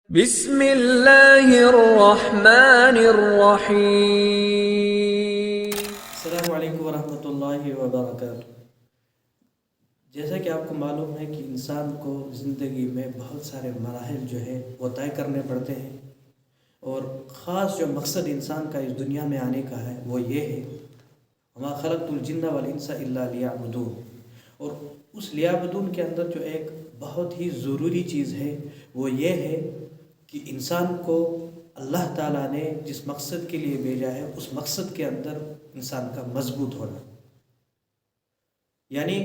بسم اللہ الرحمن الرحیم۔ السلام علیکم ورحمۃ اللہ وبرکاتہ۔ جیسا کہ آپ کو معلوم ہے کہ انسان کو زندگی میں بہت سارے مراحل جو ہے وہ طے کرنے پڑتے ہیں، اور خاص جو مقصد انسان کا اس دنیا میں آنے کا ہے وہ یہ ہے، وما خلقت الجن والانس الا لیعبدون۔ اور اس لیعبدون کے اندر جو ایک بہت ہی ضروری چیز ہے وہ یہ ہے کہ انسان کو اللہ تعالیٰ نے جس مقصد کے لیے بھیجا ہے اس مقصد کے اندر انسان کا مضبوط ہونا۔ یعنی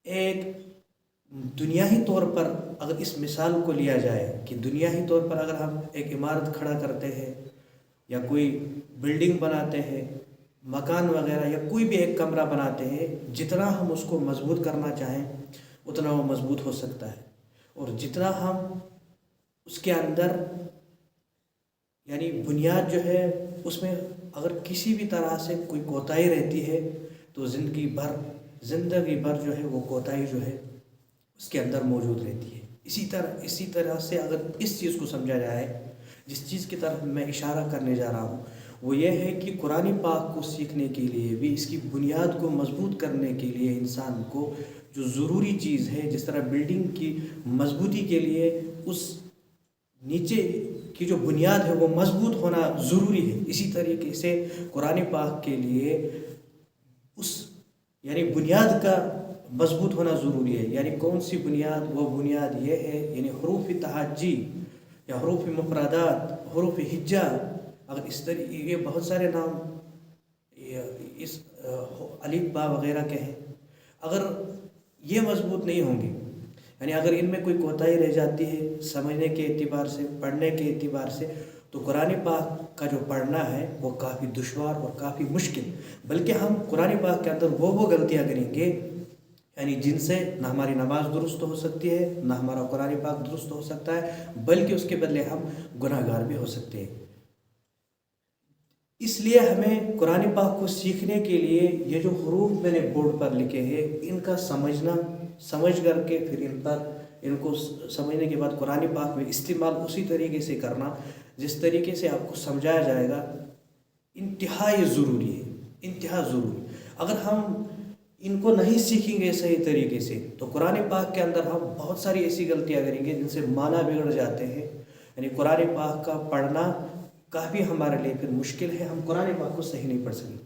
ایک دنیاہی طور پر اگر اس مثال کو لیا جائے کہ دنیاہی طور پر اگر ہم ایک عمارت کھڑا کرتے ہیں یا کوئی بلڈنگ بناتے ہیں، مکان وغیرہ، یا کوئی بھی ایک کمرہ بناتے ہیں، جتنا ہم اس کو مضبوط کرنا چاہیں اتنا وہ مضبوط ہو سکتا ہے، اور جتنا ہم اس کے اندر یعنی بنیاد جو ہے اس میں اگر کسی بھی طرح سے کوئی کوتاہی رہتی ہے تو زندگی بھر جو ہے وہ کوتاہی جو ہے اس کے اندر موجود رہتی ہے۔ اسی طرح سے اگر اس چیز کو سمجھا جائے، جس چیز کی طرف میں اشارہ کرنے جا رہا ہوں وہ یہ ہے کہ قرآن پاک کو سیکھنے کے لیے بھی، اس کی بنیاد کو مضبوط کرنے کے لیے انسان کو جو ضروری چیز ہے، جس طرح بلڈنگ کی مضبوطی کے لیے اس نیچے کی جو بنیاد ہے وہ مضبوط ہونا ضروری ہے، اسی طریقے سے قرآن پاک کے لیے اس یعنی بنیاد کا مضبوط ہونا ضروری ہے۔ یعنی کون سی بنیاد؟ وہ بنیاد یہ ہے، یعنی حروف تہجی یا حروف مفردات، حروف ہجا، اگر اس طریقے یہ بہت سارے نام اس الف با وغیرہ کے ہیں، اگر یہ مضبوط نہیں ہوں گے، یعنی اگر ان میں کوئی کوتاہی رہ جاتی ہے سمجھنے کے اعتبار سے، پڑھنے کے اعتبار سے، تو قرآن پاک کا جو پڑھنا ہے وہ کافی دشوار اور کافی مشکل، بلکہ ہم قرآن پاک کے اندر وہ غلطیاں کریں گے یعنی جن سے نہ ہماری نماز درست ہو سکتی ہے، نہ ہمارا قرآن پاک درست ہو سکتا ہے، بلکہ اس کے بدلے ہم گناہ گار بھی ہو سکتے ہیں۔ اس لیے ہمیں قرآن پاک کو سیکھنے کے لیے یہ جو حروف میں نے بورڈ پر لکھے ہیں ان کا سمجھ کر کے پھر ان کو سمجھنے کے بعد قرآن پاک میں استعمال اسی طریقے سے کرنا جس طریقے سے آپ کو سمجھایا جائے گا، انتہائی ضروری ہے، انتہا ضروری۔ اگر ہم ان کو نہیں سیکھیں گے صحیح طریقے سے تو قرآن پاک کے اندر ہم بہت ساری ایسی غلطیاں کریں گے جن سے معنی بگڑ جاتے ہیں۔ یعنی قرآن پاک کا پڑھنا کافی ہمارے لیے پھر مشکل ہے، ہم قرآن پاک کو صحیح نہیں پڑھ سکیں۔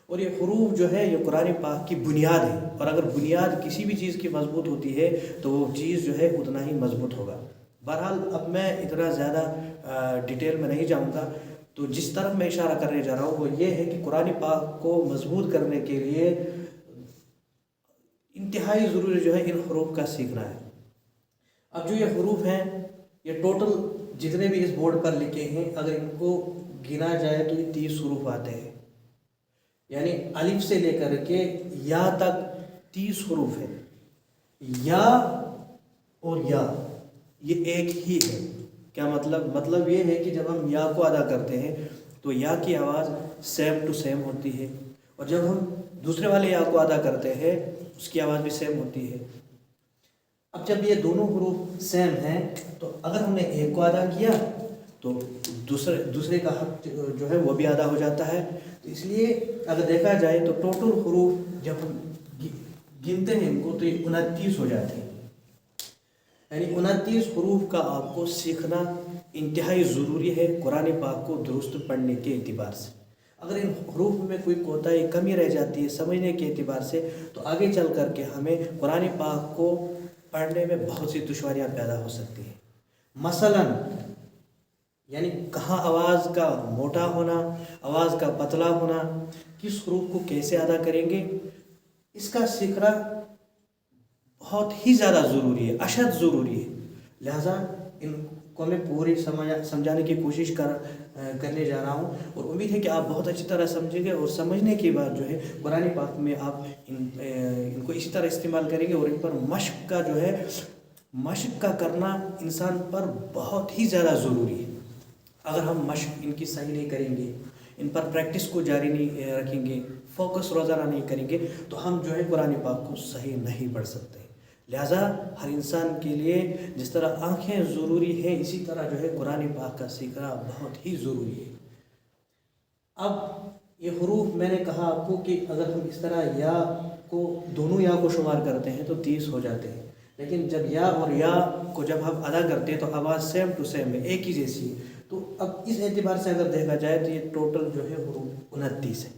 اور یہ حروف جو ہے یہ قرآن پاک کی بنیاد ہے، اور اگر بنیاد کسی بھی چیز کی مضبوط ہوتی ہے تو وہ چیز جو ہے اتنا ہی مضبوط ہوگا۔ بہرحال اب میں اتنا زیادہ ڈیٹیل میں نہیں جاؤں گا، تو جس طرف میں اشارہ کرنے جا رہا ہوں وہ یہ ہے کہ قرآن پاک کو مضبوط کرنے کے لیے انتہائی ضروری جو ہے ان حروف کا سیکھنا ہے۔ اب جو یہ حروف ہیں یہ ٹوٹل جتنے بھی اس بورڈ پر لکھے ہیں اگر ان کو گنا جائے تو یہ 30 حروف آتے ہیں، یعنی الف سے لے کر کے یا تک 30 حروف ہے۔ یا اور یا یہ ایک ہی ہے۔ کیا مطلب یہ ہے کہ جب ہم یا کو ادا کرتے ہیں تو یا کی آواز سیم ٹو سیم ہوتی ہے، اور جب ہم دوسرے والے یا کو ادا کرتے ہیں اس کی آواز بھی سیم ہوتی ہے۔ اب جب یہ دونوں حروف سیم ہیں تو اگر ہم نے ایک کو ادا کیا تو دوسرے کا حق جو ہے وہ بھی ادا ہو جاتا ہے۔ تو اس لیے اگر دیکھا جائے تو ٹوٹل حروف جب ہم گنتے ہیں ان کو تو یہ 29 ہو جاتے ہیں، یعنی 29 حروف کا آپ کو سیکھنا انتہائی ضروری ہے قرآن پاک کو درست پڑھنے کے اعتبار سے۔ اگر ان حروف میں کوئی کوتاہی کمی رہ جاتی ہے سمجھنے کے اعتبار سے تو آگے چل کر کے ہمیں قرآن پاک کو پڑھنے میں بہت سی دشواریاں پیدا ہو سکتی ہیں۔ مثلاً یعنی کہاں آواز کا موٹا ہونا، آواز کا پتلا ہونا، کس حروف کو کیسے ادا کریں گے، اس کا سیکھنا بہت ہی زیادہ ضروری ہے، اشد ضروری ہے۔ لہذا ان کو میں پوری سمجھانے کی کوشش کرنے جا رہا ہوں، اور امید ہے کہ آپ بہت اچھی طرح سمجھیں گے، اور سمجھنے کے بعد جو ہے قرآن پاک میں آپ ان کو اسی طرح استعمال کریں گے، اور ان پر مشق کا کرنا انسان پر بہت ہی زیادہ ضروری ہے۔ اگر ہم مشق ان کی صحیح نہیں کریں گے، ان پر پریکٹس کو جاری نہیں رکھیں گے، فوکس روزانہ نہیں کریں گے، تو ہم جو ہے قرآن پاک کو صحیح نہیں پڑھ سکتے۔ لہٰذا ہر انسان کے لیے جس طرح آنکھیں ضروری ہیں اسی طرح جو ہے قرآن پاک کا سیکھنا بہت ہی ضروری ہے۔ اب یہ حروف میں نے کہا آپ کو کہ اگر ہم اس طرح یا کو دونوں یا کو شمار کرتے ہیں تو 30 ہو جاتے ہیں، لیکن جب یا اور یا کو جب ہم ادا کرتے ہیں تو آواز سیم ٹو سیم ہے، ایک ہی جیسی ہے۔ تو اب اس اعتبار سے اگر دیکھا جائے تو یہ ٹوٹل جو ہے حروف 29 ہے۔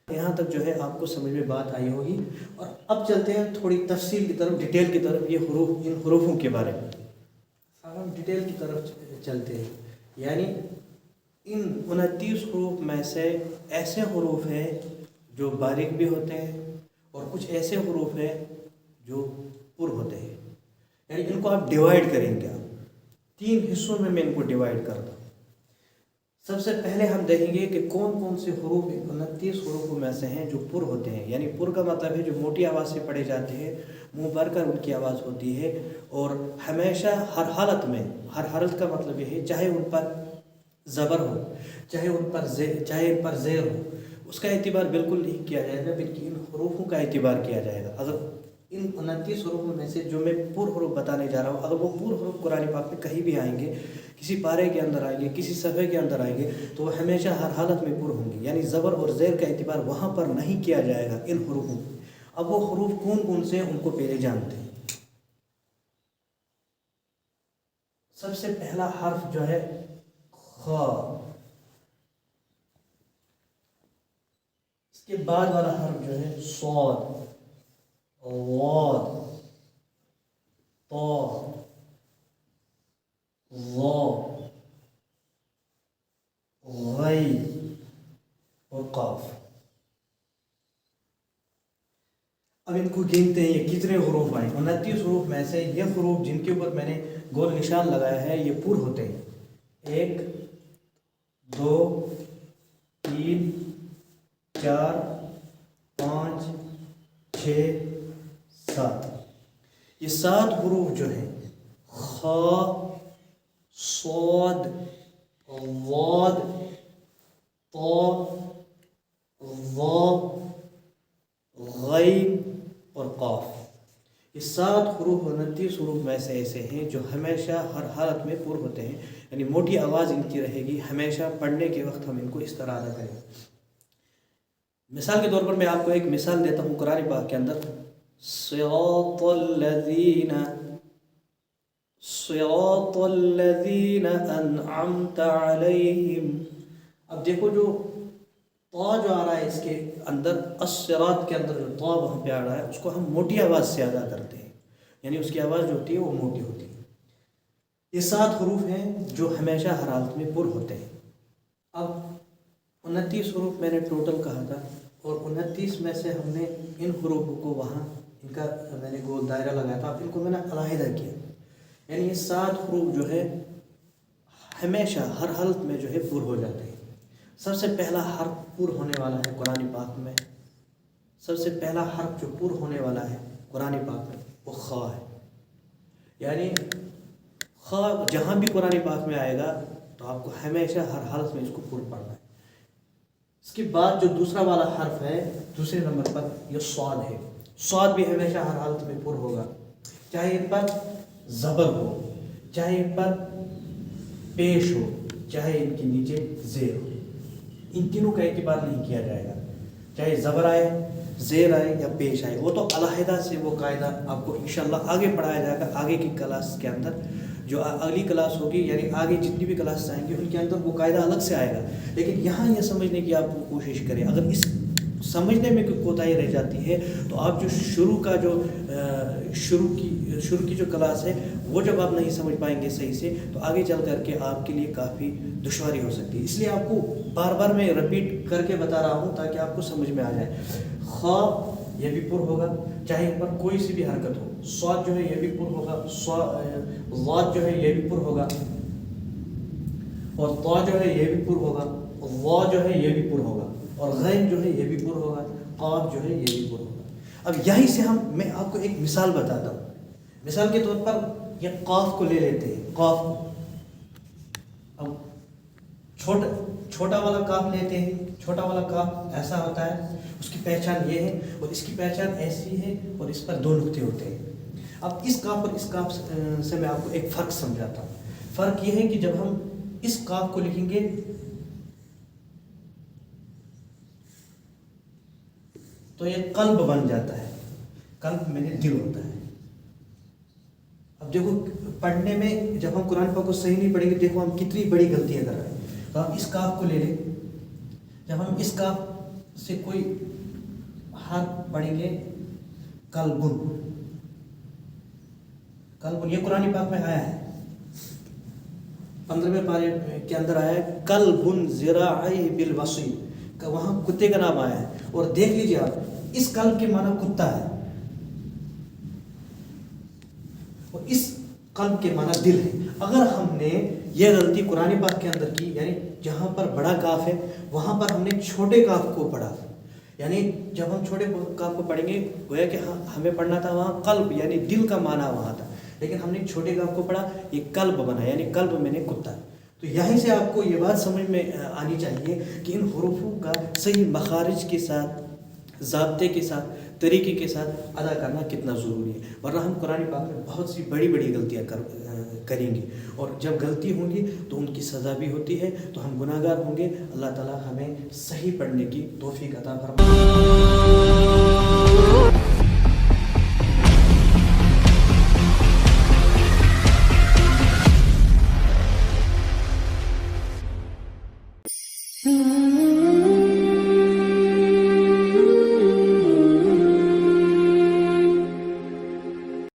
یہاں تک جو ہے آپ کو سمجھ میں بات آئی ہوگی، اور اب چلتے ہیں تھوڑی تفصیل کی طرف، ڈیٹیل کی طرف، یہ حروف، ان حروفوں کے بارے میں اب ہم ڈیٹیل کی طرف چلتے ہیں۔ یعنی ان 29 حروف میں سے ایسے حروف ہیں جو باریک بھی ہوتے ہیں اور کچھ ایسے حروف ہیں جو پر ہوتے ہیں، یعنی ان کو آپ ڈیوائیڈ کریں گے، آپ 3 حصوں میں ان کو ڈیوائیڈ کرتا ہوں۔ سب سے پہلے ہم دیکھیں گے کہ کون کون سے حروف 29 حروفوں میں سے ہیں جو پر ہوتے ہیں، یعنی پر کا مطلب ہے جو موٹی آواز سے پڑھے جاتے ہیں، منہ بھر کر ان کی آواز ہوتی ہے، اور ہمیشہ ہر حالت میں، ہر حالت کا مطلب یہ ہے چاہے ان پر زبر ہو، چاہے ان پر زیر ہو، اس کا اعتبار بالکل نہیں کیا جائے گا، بلکہ ان حروفوں کا اعتبار کیا جائے گا۔ اگر ان 29 حروفوں میں سے جو میں پر حروف بتانے جا رہا ہوں، اگر وہ پر حروف قرآن پاک میں کہیں بھی آئیں گے، کسی پارے کے اندر آئیں گے، کسی صفحے کے اندر آئیں گے، تو وہ ہمیشہ ہر حالت میں پر ہوں گے، یعنی زبر اور زیر کا اعتبار وہاں پر نہیں کیا جائے گا ان حروفوں۔ اب وہ حروف کون کون سے ان کو پہلے جانتے ہیں۔ سب سے پہلا حرف جو ہے خا، اس کے بعد والا حرف جو ہے صاد، ضاد، طا، ظا، غی اور قاف۔ اب ان کو گنتے ہیں یہ کتنے حروف آئیں۔ 29 حروف میں سے یہ حروف جن کے اوپر میں نے گول نشان لگایا ہے یہ پر ہوتے ہیں، 1 2 3 4 5 6 7۔ یہ 7 حروف جو ہیں خا، صاد، ضاد، طا، ظا، غین اور قاف، یہ 7 حروف 29 حروف میں سے ایسے ہیں جو ہمیشہ ہر حالت میں پر ہوتے ہیں، یعنی موٹی آواز ان کی رہے گی، ہمیشہ پڑھنے کے وقت ہم ان کو اس طرح ادا کریں۔ مثال کے طور پر میں آپ کو ایک مثال دیتا ہوں قرآن پاک کے اندر، صراط الذین انعمت علیہم۔ اب دیکھو جو طا جو آ رہا ہے اس کے اندر، الصراط کے اندر جو طا وہاں پہ آ رہا ہے اس کو ہم موٹی آواز سے ادا کرتے ہیں، یعنی اس کی آواز جو ہوتی ہے وہ موٹی ہوتی ہے۔ یہ 7 حروف ہیں جو ہمیشہ ہر حالت میں پر ہوتے ہیں۔ اب 29 حروف میں نے ٹوٹل کہا تھا، اور 29 میں سے ہم نے ان حروفوں کو وہاں ان کا میں نے گول دائرہ لگایا تھا، اب ان کو میں نے علیحدہ کیا، یعنی یہ 7 حروف جو ہے ہمیشہ ہر حالت میں جو ہے پر ہو جاتے ہیں۔ سب سے پہلا حرف پر ہونے والا ہے قرآن پاک میں، سب سے پہلا حرف جو پر ہونے والا ہے قرآن پاک میں وہ خا ہے، یعنی خا جہاں بھی قرآن پاک میں آئے گا تو آپ کو ہمیشہ ہر حالت میں اس کو پر پڑھنا ہے۔ اس کے بعد جو دوسرا والا حرف ہے دوسرے نمبر پر یہ صاد ہے، صاد بھی ہمیشہ ہر حالت میں پر ہوگا، چاہے ان پر زبر ہو، چاہے ان پر پیش ہو، چاہے ان کے نیچے زیر ہو، ان تینوں کا اعتبار نہیں کیا جائے گا، چاہے زبر آئے، زیر آئے یا پیش آئے، وہ تو علیحدہ سے وہ قاعدہ آپ کو انشاءاللہ آگے پڑھایا جائے گا، آگے کی کلاس کے اندر جو اگلی کلاس ہوگی، یعنی آگے جتنی بھی کلاس آئیں گی ان کے اندر وہ قاعدہ الگ سے آئے گا، لیکن یہاں یہ سمجھنے کی آپ کو کوشش کریں۔ اگر اس سمجھنے میں کوئی کوتاہی رہ جاتی ہے تو آپ جو شروع کی جو کلاس ہے وہ جب آپ نہیں سمجھ پائیں گے صحیح سے تو آگے چل کر کے آپ کے لیے کافی دشواری ہو سکتی ہے، اس لیے آپ کو بار بار میں رپیٹ کر کے بتا رہا ہوں تاکہ آپ کو سمجھ میں آ جائے۔ خا یہ بھی پر ہوگا چاہے ان پر کوئی سی بھی حرکت ہو، صاد جو ہے یہ بھی پر ہوگا، ضاد جو ہے یہ بھی پر ہوگا، اور طا جو ہے یہ بھی پر ہوگا، ظا جو ہے یہ بھی پر ہوگا، اور غین جو ہے یہ بھی پر ہوگا، قاف جو ہے یہ بھی پر ہوگا۔ اب یہیں سے میں آپ کو ایک مثال بتاتا ہوں۔ مثال کے طور پر یہ قاف کو لے لیتے ہیں، قاف کو اب چھوٹا والا کاف لیتے ہیں، چھوٹا والا کاف ایسا ہوتا ہے، اس کی پہچان یہ ہے، اور اس کی پہچان ایسی ہے، اور اس پر 2 نقطے ہوتے ہیں۔ اب اس کاف اور اس کاف سے میں آپ کو ایک فرق سمجھاتا ہوں. فرق یہ ہے کہ جب ہم اس کاف کو لکھیں گے تو یہ قلب بن جاتا ہے. قلب میں نے دل ہوتا ہے. اب دیکھو پڑھنے میں جب ہم قرآن پاک کو صحیح نہیں پڑھیں گے، دیکھو ہم کتنی بڑی غلطیاں کر رہے ہیں. تو ہم اس کاف کو لے لیں. جب ہم اس کاف سے کوئی حرف پڑھیں گے قلبن، قلبن یہ قرآن پاک میں آیا ہے، 15ویں پارے کے اندر آیا ہے قلبن ذراعی بالوصی، وہاں کتے کا نام آیا ہے. اور دیکھ لیجیے آپ، اس قلب کے معنی کتا ہے اور اس قلب کے معنی دل ہے. اگر ہم نے یہ غلطی قرآن پاک کے اندر کی، یعنی جہاں پر بڑا کاف ہے وہاں پر ہم نے چھوٹے کاف کو پڑھا، یعنی جب ہم چھوٹے کاف کو پڑھیں گے گویا کہ ہمیں پڑھنا تھا وہاں قلب یعنی دل کا معنی وہاں تھا، لیکن ہم نے چھوٹے کاف کو پڑھا، یہ قلب بنا، یعنی قلب میں نے کتا. تو یہیں سے آپ کو یہ بات سمجھ میں آنی چاہیے کہ ان حروفوں کا صحیح مخارج کے ساتھ، ضابطے کے ساتھ، طریقے کے ساتھ ادا کرنا کتنا ضروری ہے. ورنہ ہم قرآن پاک میں بہت سی بڑی بڑی غلطیاں کریں گے، اور جب غلطی ہوں گی تو ان کی سزا بھی ہوتی ہے، تو ہم گناہ گار ہوں گے. اللہ تعالیٰ ہمیں صحیح پڑھنے کی توفیق عطا فرمائے.